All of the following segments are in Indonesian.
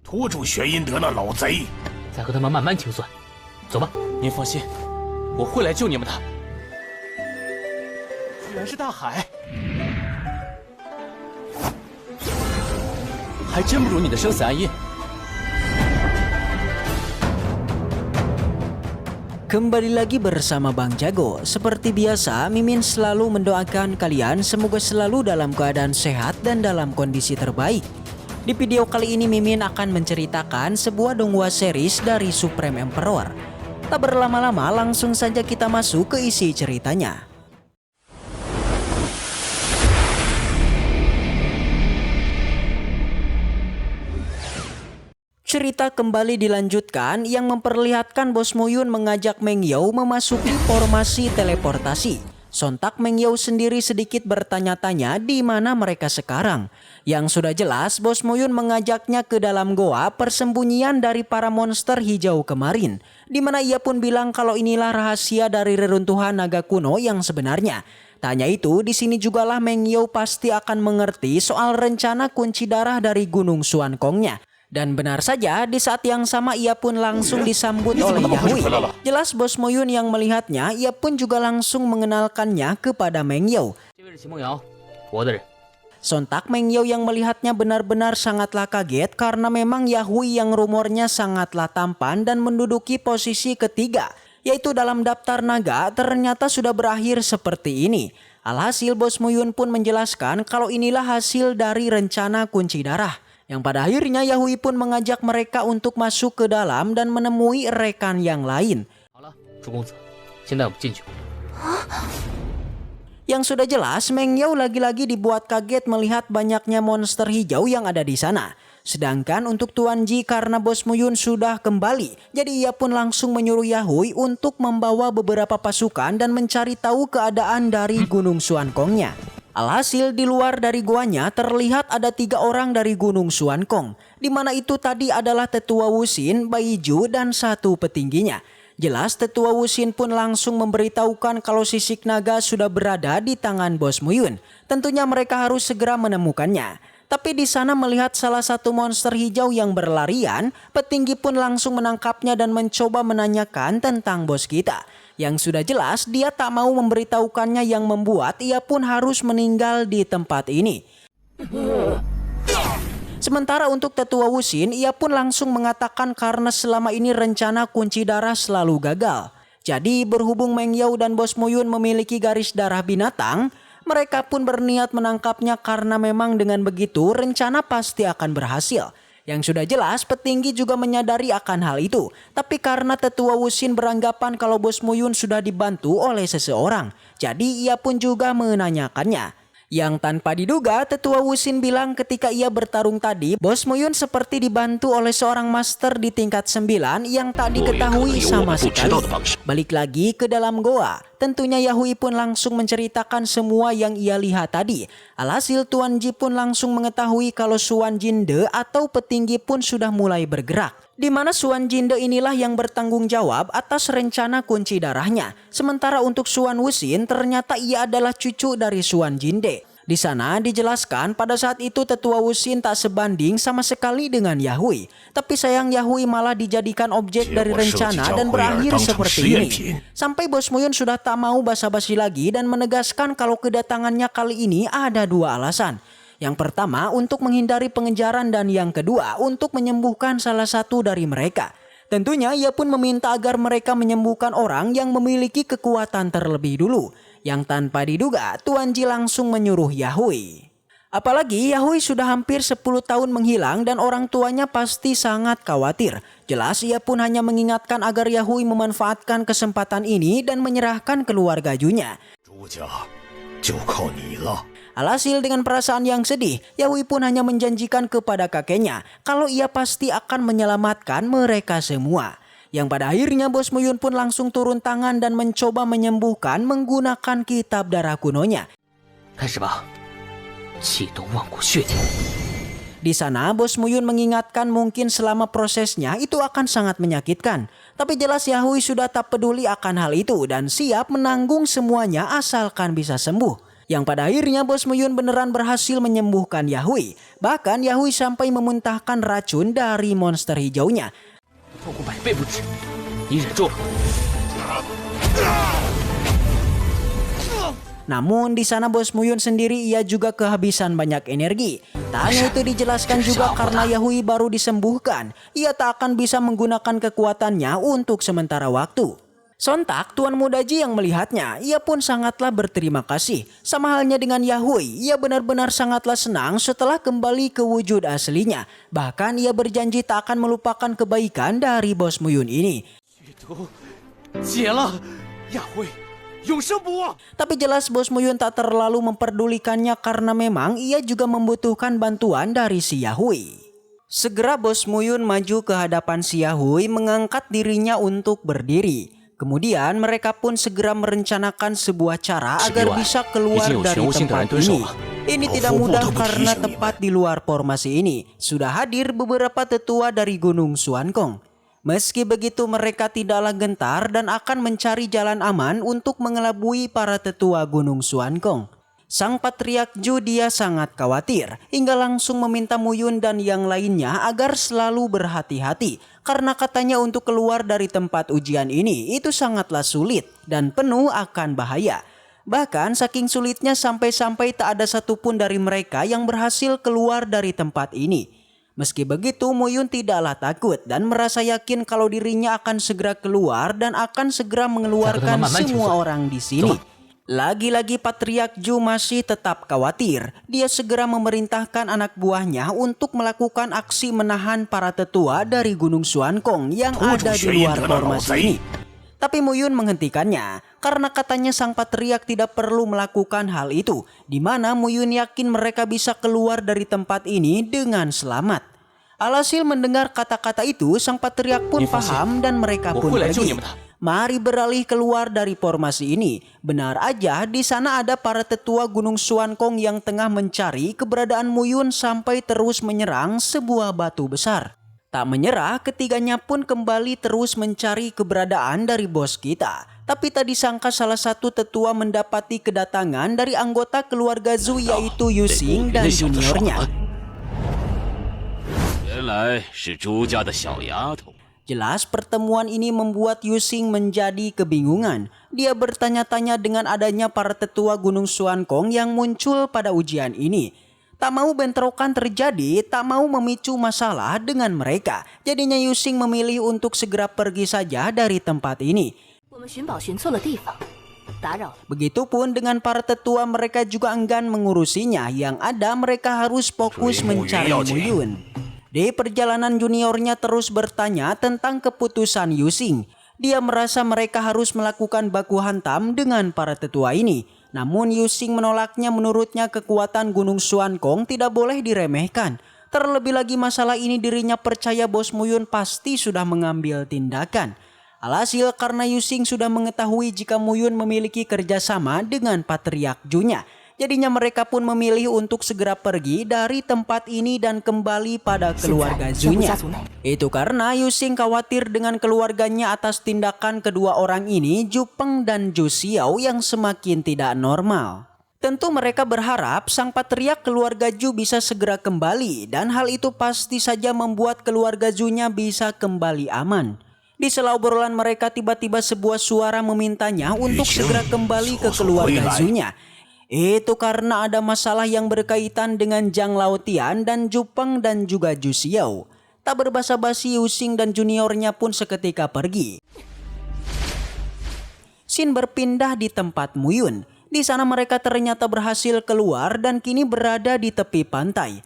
拖住玄阴德那老贼，再和他们慢慢清算。走吧。您放心，我会来救你们的。居然是大海，还真不如你的生死暗印。 Kembali lagi bersama Bang Jago. Seperti biasa, Mimin selalu mendoakan kalian semoga selalu dalam keadaan sehat dan dalam kondisi terbaik. Di video kali ini Mimin akan menceritakan sebuah donghua series dari Supreme Emperor. Tak berlama-lama, langsung saja kita masuk ke isi ceritanya. Cerita kembali dilanjutkan yang memperlihatkan Bos Muyun mengajak Meng Yao memasuki formasi teleportasi. Sontak Meng Yao sendiri sedikit bertanya-tanya di mana mereka sekarang. Yang sudah jelas Bos Muyun mengajaknya ke dalam goa persembunyian dari para monster hijau kemarin. Di mana ia pun bilang kalau inilah rahasia dari reruntuhan naga kuno yang sebenarnya. Tanya itu, di sini jugalah Meng Yao pasti akan mengerti soal rencana kunci darah dari Gunung Suankongnya. Dan benar saja, di saat yang sama ia pun langsung disambut oleh Yahui. Jelas Bos Muyun yang melihatnya, ia pun juga langsung mengenalkannya kepada Meng Yao. Sontak Meng Yao yang melihatnya benar-benar sangatlah kaget karena memang Yahui yang rumornya sangatlah tampan dan menduduki posisi ketiga, yaitu dalam daftar naga, ternyata sudah berakhir seperti ini. Alhasil Bos Muyun pun menjelaskan kalau inilah hasil dari rencana kunci darah. Yang pada akhirnya Yahui pun mengajak mereka untuk masuk ke dalam dan menemui rekan yang lain. Yang sudah jelas Meng Yao lagi-lagi dibuat kaget melihat banyaknya monster hijau yang ada di sana. Sedangkan untuk Tuan Ji karena Bos Muyun sudah kembali, jadi ia pun langsung menyuruh Yahui untuk membawa beberapa pasukan dan mencari tahu keadaan dari Gunung Suankongnya. Alhasil di luar dari goanya terlihat ada 3 orang dari Gunung Suankong, di mana itu tadi adalah Tetua Wuxin, Baiju, dan 1 petingginya. Jelas Tetua Wuxin pun langsung memberitahukan kalau sisik naga sudah berada di tangan Bos Muyun. Tentunya mereka harus segera menemukannya. Tapi di sana melihat salah satu monster hijau yang berlarian, petinggi pun langsung menangkapnya dan mencoba menanyakan tentang bos kita. Yang sudah jelas dia tak mau memberitahukannya yang membuat ia pun harus meninggal di tempat ini. Sementara untuk Tetua Wuxin, ia pun langsung mengatakan karena selama ini rencana kunci darah selalu gagal. Jadi berhubung Meng Yao dan Bos Muyun memiliki garis darah binatang, mereka pun berniat menangkapnya karena memang dengan begitu rencana pasti akan berhasil. Yang sudah jelas petinggi juga menyadari akan hal itu. Tapi karena Tetua Wuxin beranggapan kalau Bos Muyun sudah dibantu oleh seseorang, jadi ia pun juga menanyakannya. Yang tanpa diduga Tetua Wuxin bilang ketika ia bertarung tadi, Bos Muyun seperti dibantu oleh seorang master di tingkat 9 yang tak diketahui sama sekali. Balik lagi ke dalam goa, tentunya Yahui pun langsung menceritakan semua yang ia lihat tadi. Alhasil Tuan Ji pun langsung mengetahui kalau Suan Jinde atau petinggi pun sudah mulai bergerak. Di mana Suan Jinde inilah yang bertanggung jawab atas rencana kunci darahnya. Sementara untuk Suan Wuxin ternyata ia adalah cucu dari Suan Jinde. Di sana dijelaskan pada saat itu Tetua Wuxin tak sebanding sama sekali dengan Yahui. Tapi sayang Yahui malah dijadikan objek dari rencana dan berakhir seperti ini. Sampai Bos Muyun sudah tak mau basa-basi lagi dan menegaskan kalau kedatangannya kali ini ada 2 alasan. Yang pertama untuk menghindari pengejaran dan yang kedua untuk menyembuhkan salah satu dari mereka. Tentunya ia pun meminta agar mereka menyembuhkan orang yang memiliki kekuatan terlebih dulu. Yang tanpa diduga Tuan Ji langsung menyuruh Yahui. Apalagi Yahui sudah hampir 10 tahun menghilang dan orang tuanya pasti sangat khawatir. Jelas ia pun hanya mengingatkan agar Yahui memanfaatkan kesempatan ini dan menyerahkan keluarga Junya. Alhasil dengan perasaan yang sedih, Yahui pun hanya menjanjikan kepada kakeknya kalau ia pasti akan menyelamatkan mereka semua. Yang pada akhirnya Bos Muyun pun langsung turun tangan dan mencoba menyembuhkan menggunakan kitab darah kunonya. Di sana Bos Muyun mengingatkan mungkin selama prosesnya itu akan sangat menyakitkan. Tapi jelas Yahui sudah tak peduli akan hal itu dan siap menanggung semuanya asalkan bisa sembuh. Yang pada akhirnya Bos Muyun beneran berhasil menyembuhkan Yahui. Bahkan Yahui sampai memuntahkan racun dari monster hijaunya. 痛苦100倍不止，你忍住。 Namun di sana Bos Muyun sendiri ia juga kehabisan banyak energi. Tak hanya itu dijelaskan juga karena Yahui baru disembuhkan, ia tak akan bisa menggunakan kekuatannya untuk sementara waktu. Sontak Tuan Mudaji yang melihatnya, ia pun sangatlah berterima kasih. Sama halnya dengan Yahui, ia benar-benar sangatlah senang setelah kembali ke wujud aslinya. Bahkan ia berjanji tak akan melupakan kebaikan dari Bos Muyun ini. Tapi jelas Bos Muyun tak terlalu memperdulikannya karena memang ia juga membutuhkan bantuan dari si Yahui. Segera Bos Muyun maju ke hadapan si Yahui mengangkat dirinya untuk berdiri. Kemudian mereka pun segera merencanakan sebuah cara agar bisa keluar dari tempat ini. Ini tidak mudah karena tepat di luar formasi ini sudah hadir beberapa tetua dari Gunung Xuankong. Meski begitu mereka tidaklah gentar dan akan mencari jalan aman untuk mengelabui para tetua Gunung Xuankong. Sang Patriark Zhu dia sangat khawatir hingga langsung meminta Muyun dan yang lainnya agar selalu berhati-hati karena katanya untuk keluar dari tempat ujian ini itu sangatlah sulit dan penuh akan bahaya. Bahkan saking sulitnya sampai-sampai tak ada satupun dari mereka yang berhasil keluar dari tempat ini. Meski begitu Muyun tidaklah takut dan merasa yakin kalau dirinya akan segera keluar dan akan segera mengeluarkan semua orang di sini. Lagi-lagi Patriark Zhu masih tetap khawatir. Dia segera memerintahkan anak buahnya untuk melakukan aksi menahan para tetua dari Gunung Xuankong yang ada di luar formasi ini. Tapi Muyun menghentikannya karena katanya sang Patriark tidak perlu melakukan hal itu, di mana Muyun yakin mereka bisa keluar dari tempat ini dengan selamat. Alhasil mendengar kata-kata itu, sang Patriark pun paham dan mereka pun pergi. Mari beralih keluar dari formasi ini. Benar aja di sana ada para tetua Gunung Xuankong yang tengah mencari keberadaan Muyun sampai terus menyerang sebuah batu besar. Tak menyerah, ketiganya pun kembali terus mencari keberadaan dari bos kita. Tapi tak disangka salah satu tetua mendapati kedatangan dari anggota keluarga Zhu yaitu Yuxing dan juniornya. Jelas pertemuan ini membuat Yuxing menjadi kebingungan. Dia bertanya-tanya dengan adanya para tetua Gunung Xuankong yang muncul pada ujian ini. Tak mau bentrokan terjadi, tak mau memicu masalah dengan mereka. Jadinya Yuxing memilih untuk segera pergi saja dari tempat ini. Begitupun dengan para tetua, mereka juga enggan mengurusinya. Yang ada mereka harus fokus mencari Muyun. Di perjalanan juniornya terus bertanya tentang keputusan Yuxing. Dia merasa mereka harus melakukan baku hantam dengan para tetua ini. Namun Yuxing menolaknya, menurutnya kekuatan Gunung Xuankong tidak boleh diremehkan. Terlebih lagi masalah ini dirinya percaya Bos Muyun pasti sudah mengambil tindakan. Alhasil karena Yuxing sudah mengetahui jika Muyun memiliki kerjasama dengan Patriark Zhu-nya, jadinya mereka pun memilih untuk segera pergi dari tempat ini dan kembali pada keluarga Zhu-nya. Itu karena Yuxing khawatir dengan keluarganya atas tindakan kedua orang ini, Zhu Peng dan Zhu Xiao yang semakin tidak normal. Tentu mereka berharap sang patriark keluarga Zhu bisa segera kembali dan hal itu pasti saja membuat keluarga Zhu-nya bisa kembali aman. Di sela obrolan mereka tiba-tiba sebuah suara memintanya untuk segera kembali ke keluarga Zhu-nya. Itu karena ada masalah yang berkaitan dengan Zhang Laotian dan Zhu Peng dan juga Zhu Xiao. Tak berbasa-basi, Yuxing dan juniornya pun seketika pergi. Scene berpindah di tempat Muyun. Di sana mereka ternyata berhasil keluar dan kini berada di tepi pantai.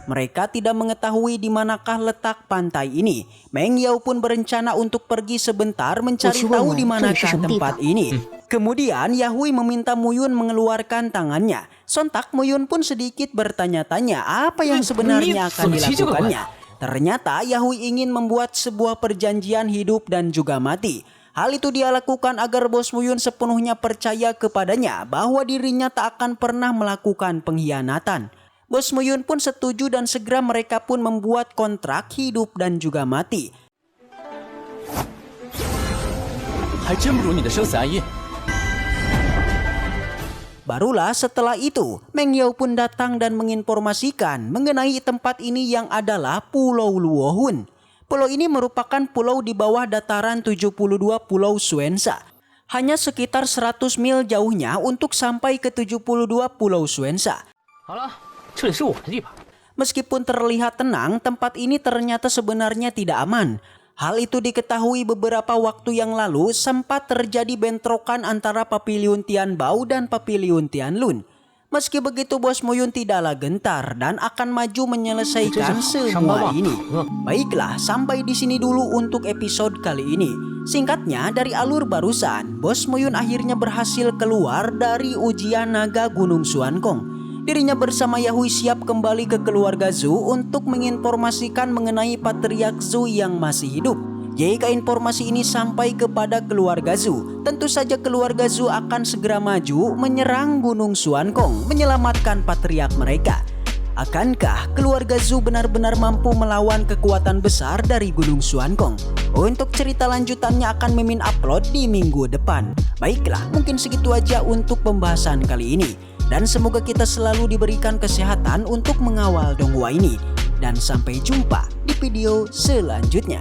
Mereka tidak mengetahui di manakah letak pantai ini. Meng Yao pun berencana untuk pergi sebentar mencari tahu di manakah tempat ini. Kemudian Yahui meminta Muyun mengeluarkan tangannya. Sontak Muyun pun sedikit bertanya-tanya apa yang sebenarnya akan dilakukannya. Ternyata Yahui ingin membuat sebuah perjanjian hidup dan juga mati. Hal itu dia lakukan agar Bos Muyun sepenuhnya percaya kepadanya bahwa dirinya tak akan pernah melakukan pengkhianatan. Bos Muyun pun setuju dan segera mereka pun membuat kontrak hidup dan juga mati. Barulah setelah itu, Meng Yao pun datang dan menginformasikan mengenai tempat ini yang adalah Pulau Luohun. Pulau ini merupakan pulau di bawah dataran 72 Pulau Suensa. Hanya sekitar 100 mil jauhnya untuk sampai ke 72 Pulau Suensa. 好了，这里是我的地盘。 Meskipun terlihat tenang, tempat ini ternyata sebenarnya tidak aman. Hal itu diketahui beberapa waktu yang lalu sempat terjadi bentrokan antara Paviliun Tianbao dan Paviliun Tianlun. Meski begitu Bos Moyun tidaklah gentar dan akan maju menyelesaikan semua ini. Baiklah, sampai di sini dulu untuk episode kali ini. Singkatnya, dari alur barusan, Bos Moyun akhirnya berhasil keluar dari ujian naga Gunung Suankong. Dirinya bersama Yahui siap kembali ke keluarga Zhu untuk menginformasikan mengenai Patriark Zhu yang masih hidup. Jika informasi ini sampai kepada keluarga Zhu, tentu saja keluarga Zhu akan segera maju menyerang Gunung Suankong, menyelamatkan Patriark mereka. Akankah keluarga Zhu benar-benar mampu melawan kekuatan besar dari Gunung Suankong? Untuk cerita lanjutannya akan Mimin upload di minggu depan. Baiklah, mungkin segitu aja untuk pembahasan kali ini. Dan semoga kita selalu diberikan kesehatan untuk mengawal donghua ini. Dan sampai jumpa di video selanjutnya.